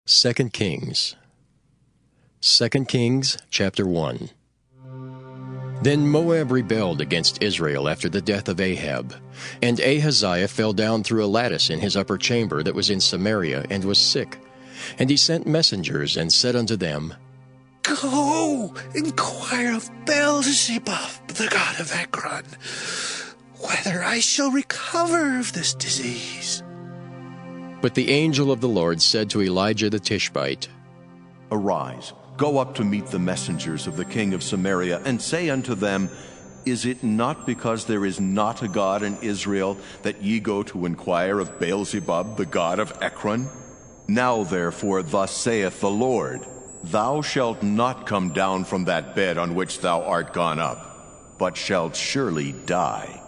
2 Kings. 2 Kings, chapter 1. Then Moab rebelled against Israel after the death of Ahab. And Ahaziah fell down through a lattice in his upper chamber that was in Samaria, and was sick. And he sent messengers, and said unto them, Go, inquire of Beelzebub, the god of Ekron, whether I shall recover of this disease. But the angel of the Lord said to Elijah the Tishbite, Arise, go up to meet the messengers of the king of Samaria, and say unto them, Is it not because there is not a God in Israel that ye go to inquire of Beelzebub, the god of Ekron? Now therefore thus saith the Lord, Thou shalt not come down from that bed on which thou art gone up, but shalt surely die.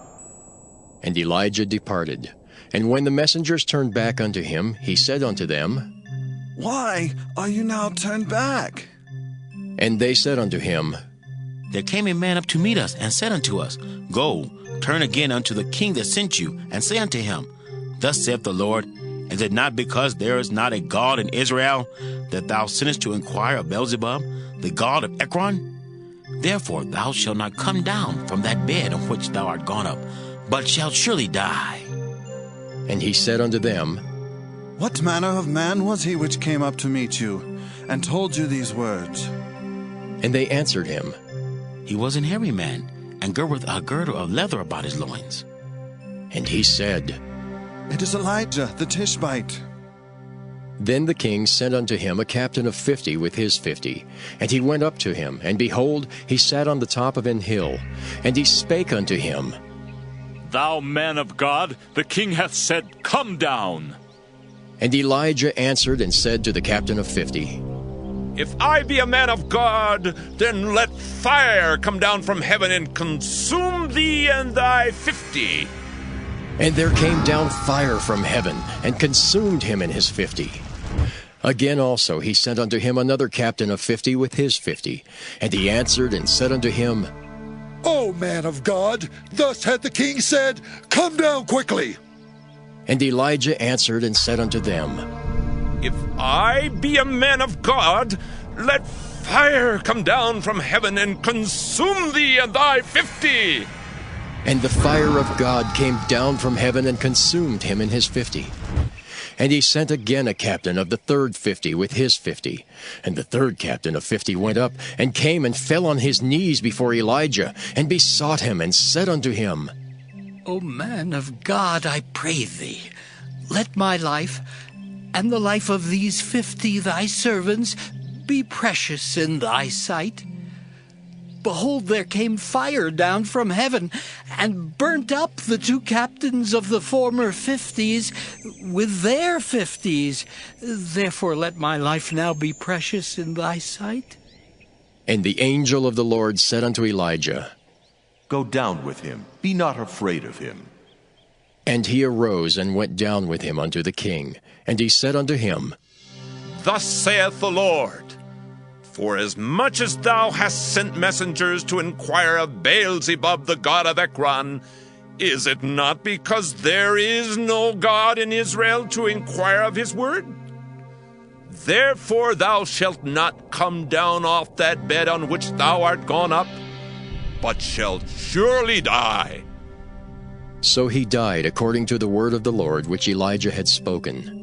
And Elijah departed. And when the messengers turned back unto him, he said unto them, Why are you now turned back? And they said unto him, There came a man up to meet us, and said unto us, Go, turn again unto the king that sent you, and say unto him, Thus saith the Lord, Is it not because there is not a God in Israel, that thou sinnest to inquire of Beelzebub, the god of Ekron? Therefore thou shalt not come down from that bed on which thou art gone up, but shalt surely die. And he said unto them, What manner of man was he which came up to meet you, and told you these words? And they answered him, He was an hairy man, and girt with a girdle of leather about his loins. And he said, It is Elijah the Tishbite. Then the king sent unto him a captain of 50 with his 50. And he went up to him, and behold, he sat on the top of an hill. And he spake unto him, Thou man of God, the king hath said, Come down. And Elijah answered and said to the captain of 50, If I be a man of God, then let fire come down from heaven and consume thee and thy 50. And there came down fire from heaven, and consumed him and his 50. Again also he sent unto him another captain of 50 with his 50. And he answered and said unto him, O man of God, thus hath the king said, Come down quickly. And Elijah answered and said unto them, If I be a man of God, let fire come down from heaven and consume thee and thy 50. And the fire of God came down from heaven and consumed him and his 50. And he sent again a captain of the third 50 with his 50. And the third captain of 50 went up, and came and fell on his knees before Elijah, and besought him, and said unto him, O man of God, I pray thee, let my life, and the life of these 50 thy servants, be precious in thy sight. Behold, there came fire down from heaven, and burnt up the 2 captains of the former 50s with their 50s. Therefore let my life now be precious in thy sight. And the angel of the Lord said unto Elijah, Go down with him, be not afraid of him. And he arose and went down with him unto the king. And he said unto him, Thus saith the Lord, Forasmuch as thou hast sent messengers to inquire of Beelzebub, the god of Ekron, is it not because there is no God in Israel to inquire of his word? Therefore thou shalt not come down off that bed on which thou art gone up, but shalt surely die. So he died according to the word of the Lord which Elijah had spoken.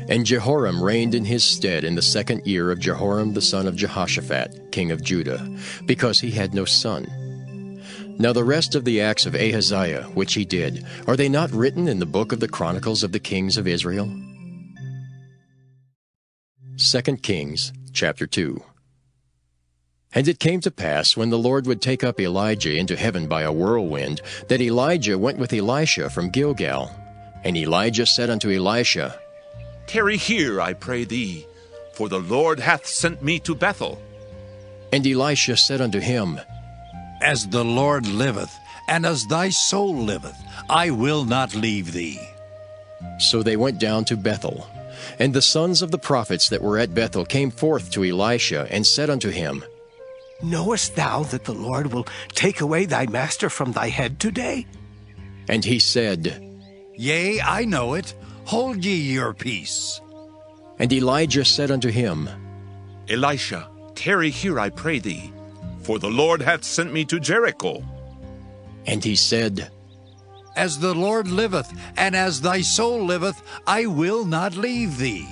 And Jehoram reigned in his stead in the 2nd year of Jehoram the son of Jehoshaphat, king of Judah, because he had no son. Now the rest of the acts of Ahaziah, which he did, are they not written in the book of the Chronicles of the kings of Israel? 2 Kings, chapter 2. And it came to pass, when the Lord would take up Elijah into heaven by a whirlwind, that Elijah went with Elisha from Gilgal. And Elijah said unto Elisha, Tarry here, I pray thee, for the Lord hath sent me to Bethel. And Elisha said unto him, As the Lord liveth, and as thy soul liveth, I will not leave thee. So they went down to Bethel. And the sons of the prophets that were at Bethel came forth to Elisha, and said unto him, Knowest thou that the Lord will take away thy master from thy head today? And he said, Yea, I know it. Hold ye your peace. And Elijah said unto him, Elisha, tarry here, I pray thee, for the Lord hath sent me to Jericho. And he said, As the Lord liveth, and as thy soul liveth, I will not leave thee.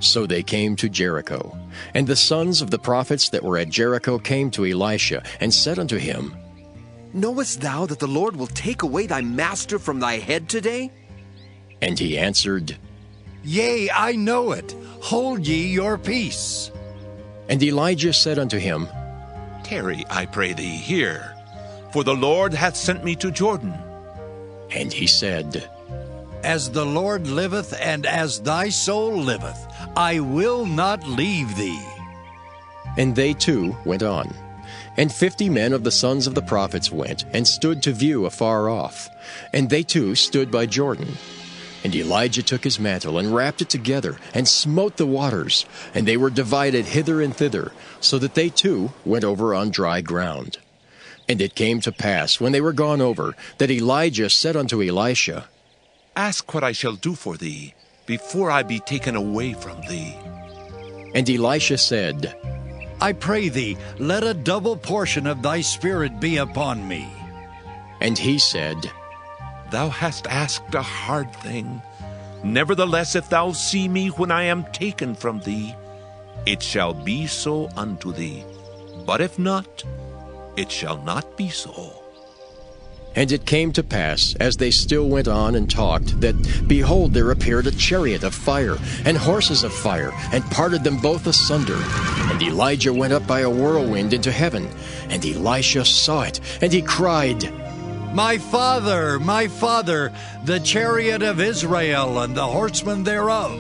So they came to Jericho. And the sons of the prophets that were at Jericho came to Elisha, and said unto him, Knowest thou that the Lord will take away thy master from thy head today? And he answered, Yea, I know it. Hold ye your peace. And Elijah said unto him, Tarry, I pray thee, here, for the Lord hath sent me to Jordan. And he said, As the Lord liveth, and as thy soul liveth, I will not leave thee. And they too went on. And 50 men of the sons of the prophets went, and stood to view afar off. And they too stood by Jordan. And Elijah took his mantle, and wrapped it together, and smote the waters, and they were divided hither and thither, so that they too went over on dry ground. And it came to pass, when they were gone over, that Elijah said unto Elisha, Ask what I shall do for thee, before I be taken away from thee. And Elisha said, I pray thee, let a double portion of thy spirit be upon me. And he said, Thou hast asked a hard thing. Nevertheless, if thou see me when I am taken from thee, it shall be so unto thee. But if not, it shall not be so. And it came to pass, as they still went on and talked, that, behold, there appeared a chariot of fire, and horses of fire, and parted them both asunder. And Elijah went up by a whirlwind into heaven. And Elisha saw it, and he cried, My father, the chariot of Israel, and the horsemen thereof.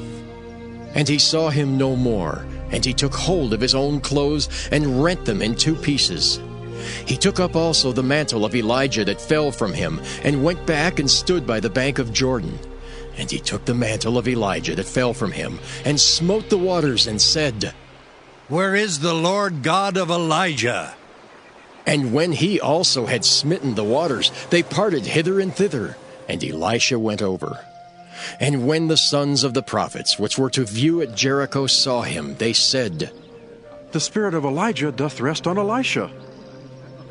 And he saw him no more, and he took hold of his own clothes, and rent them in 2 pieces. He took up also the mantle of Elijah that fell from him, and went back and stood by the bank of Jordan. And he took the mantle of Elijah that fell from him, and smote the waters, and said, Where is the Lord God of Elijah? And when he also had smitten the waters, they parted hither and thither, and Elisha went over. And when the sons of the prophets, which were to view at Jericho, saw him, they said, The spirit of Elijah doth rest on Elisha.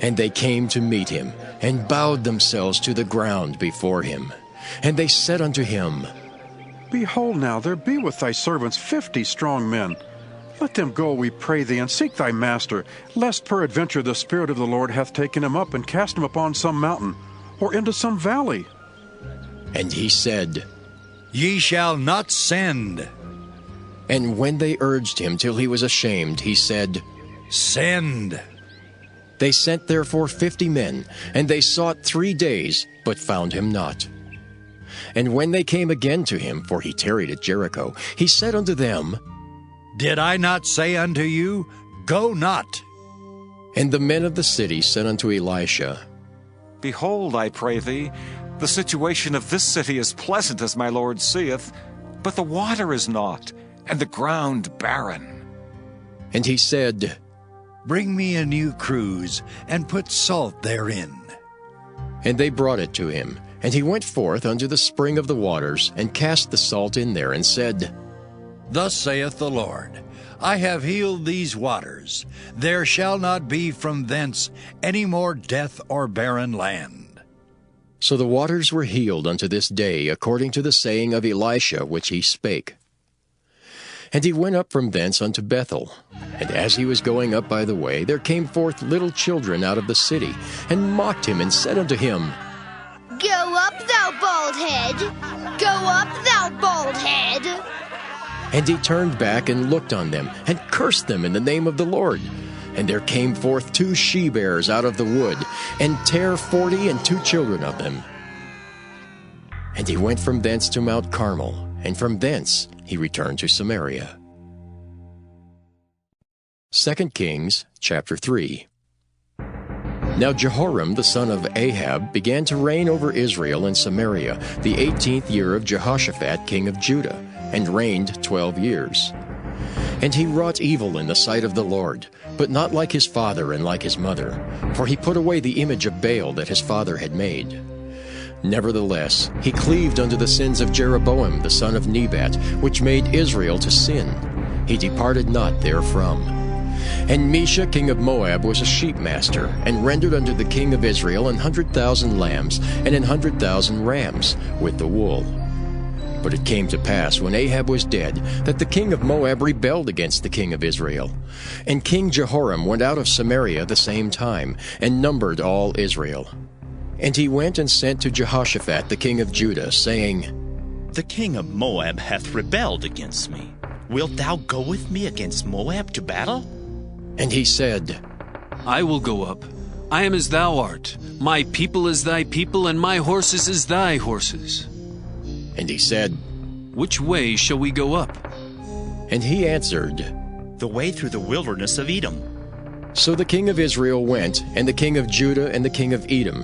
And they came to meet him, and bowed themselves to the ground before him. And they said unto him, Behold now, there be with thy servants 50 strong men. Let them go, we pray thee, and seek thy master, lest peradventure the Spirit of the Lord hath taken him up, and cast him upon some mountain, or into some valley. And he said, Ye shall not send. And when they urged him till he was ashamed, he said, Send. They sent therefore 50 men, and they sought 3 days, but found him not. And when they came again to him, for he tarried at Jericho, he said unto them, Did I not say unto you, Go not? And the men of the city said unto Elisha, Behold, I pray thee, the situation of this city is pleasant as my Lord seeth, but the water is not, and the ground barren. And he said, Bring me a new cruse, and put salt therein. And they brought it to him. And he went forth unto the spring of the waters, and cast the salt in there, and said, Thus saith the Lord, I have healed these waters. There shall not be from thence any more death or barren land. So the waters were healed unto this day, according to the saying of Elisha which he spake. And he went up from thence unto Bethel. And as he was going up by the way, there came forth little children out of the city, and mocked him, and said unto him, Go up, thou bald head! Go up, thou bald head! And he turned back and looked on them, and cursed them in the name of the Lord. And there came forth 2 she-bears out of the wood, and tare 40 and 2 children of them. And he went from thence to Mount Carmel, and from thence he returned to Samaria. 2 Kings chapter 3. Now Jehoram the son of Ahab began to reign over Israel and Samaria the 18th year of Jehoshaphat king of Judah, and reigned 12 years. And he wrought evil in the sight of the Lord, but not like his father and like his mother, for he put away the image of Baal that his father had made. Nevertheless, he cleaved unto the sins of Jeroboam the son of Nebat, which made Israel to sin. He departed not therefrom. And Mesha king of Moab was a sheepmaster, and rendered unto the king of Israel 100,000 lambs and 100,000 rams, with the wool. But it came to pass, when Ahab was dead, that the king of Moab rebelled against the king of Israel. And King Jehoram went out of Samaria the same time, and numbered all Israel. And he went and sent to Jehoshaphat the king of Judah, saying, The king of Moab hath rebelled against me. Wilt thou go with me against Moab to battle? And he said, I will go up. I am as thou art. My people is thy people, and my horses as thy horses. And he said, Which way shall we go up? And he answered, The way through the wilderness of Edom. So the king of Israel went, and the king of Judah and the king of Edom,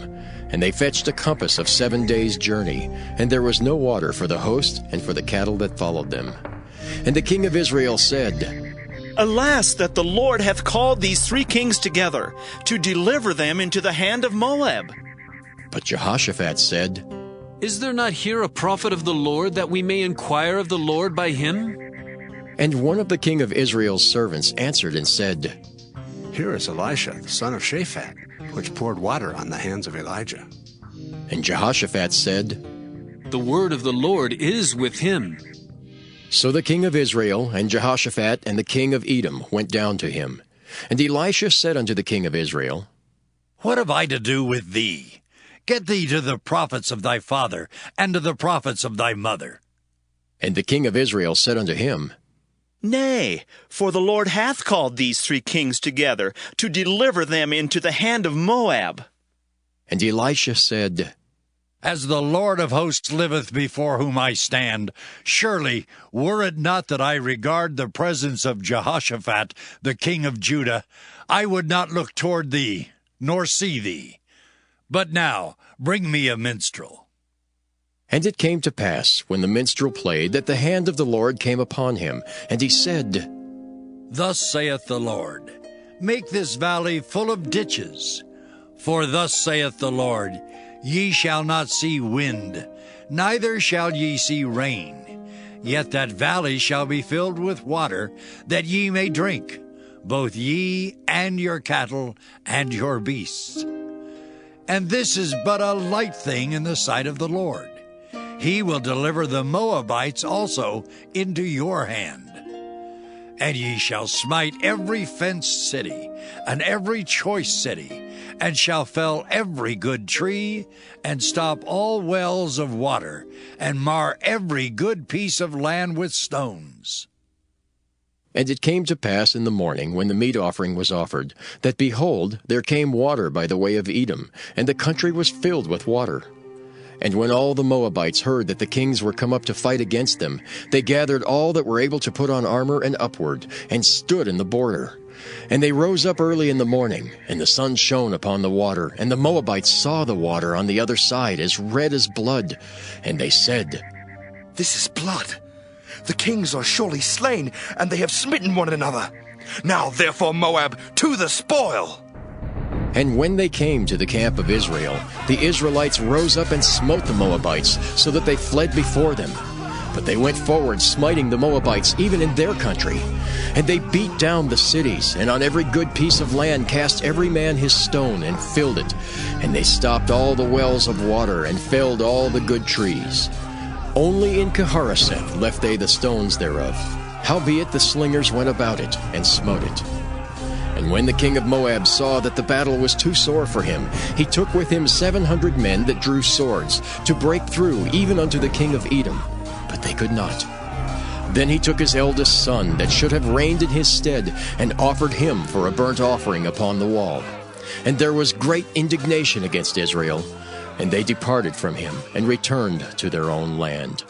and they fetched a compass of 7 days' journey, and there was no water for the host and for the cattle that followed them. And the king of Israel said, Alas, that the Lord hath called these 3 kings together, to deliver them into the hand of Moab. But Jehoshaphat said, Is there not here a prophet of the Lord, that we may inquire of the Lord by him? And one of the king of Israel's servants answered and said, Here is Elisha, the son of Shaphat, which poured water on the hands of Elijah. And Jehoshaphat said, The word of the Lord is with him. So the king of Israel and Jehoshaphat and the king of Edom went down to him. And Elisha said unto the king of Israel, What have I to do with thee? Get thee to the prophets of thy father, and to the prophets of thy mother. And the king of Israel said unto him, Nay, for the Lord hath called these 3 kings together, to deliver them into the hand of Moab. And Elisha said, As the Lord of hosts liveth before whom I stand, surely, were it not that I regard the presence of Jehoshaphat, the king of Judah, I would not look toward thee, nor see thee. But now bring me a minstrel. And it came to pass, when the minstrel played, that the hand of the Lord came upon him, and he said, Thus saith the Lord, Make this valley full of ditches. For thus saith the Lord, Ye shall not see wind, neither shall ye see rain. Yet that valley shall be filled with water, that ye may drink, both ye and your cattle and your beasts. And this is but a light thing in the sight of the Lord. He will deliver the Moabites also into your hand. And ye shall smite every fenced city, and every choice city, and shall fell every good tree, and stop all wells of water, and mar every good piece of land with stones. And it came to pass in the morning, when the meat offering was offered, that, behold, there came water by the way of Edom, and the country was filled with water. And when all the Moabites heard that the kings were come up to fight against them, they gathered all that were able to put on armor and upward, and stood in the border. And they rose up early in the morning, and the sun shone upon the water, and the Moabites saw the water on the other side as red as blood. And they said, This is blood. The kings are surely slain, and they have smitten one another. Now therefore, Moab, to the spoil! And when they came to the camp of Israel, the Israelites rose up and smote the Moabites, so that they fled before them. But they went forward, smiting the Moabites even in their country. And they beat down the cities, and on every good piece of land cast every man his stone, and filled it. And they stopped all the wells of water, and felled all the good trees. Only in Keharaseth left they the stones thereof. Howbeit the slingers went about it, and smote it. And when the king of Moab saw that the battle was too sore for him, he took with him 700 men that drew swords, to break through even unto the king of Edom. But they could not. Then he took his eldest son, that should have reigned in his stead, and offered him for a burnt offering upon the wall. And there was great indignation against Israel, and they departed from him, and returned to their own land.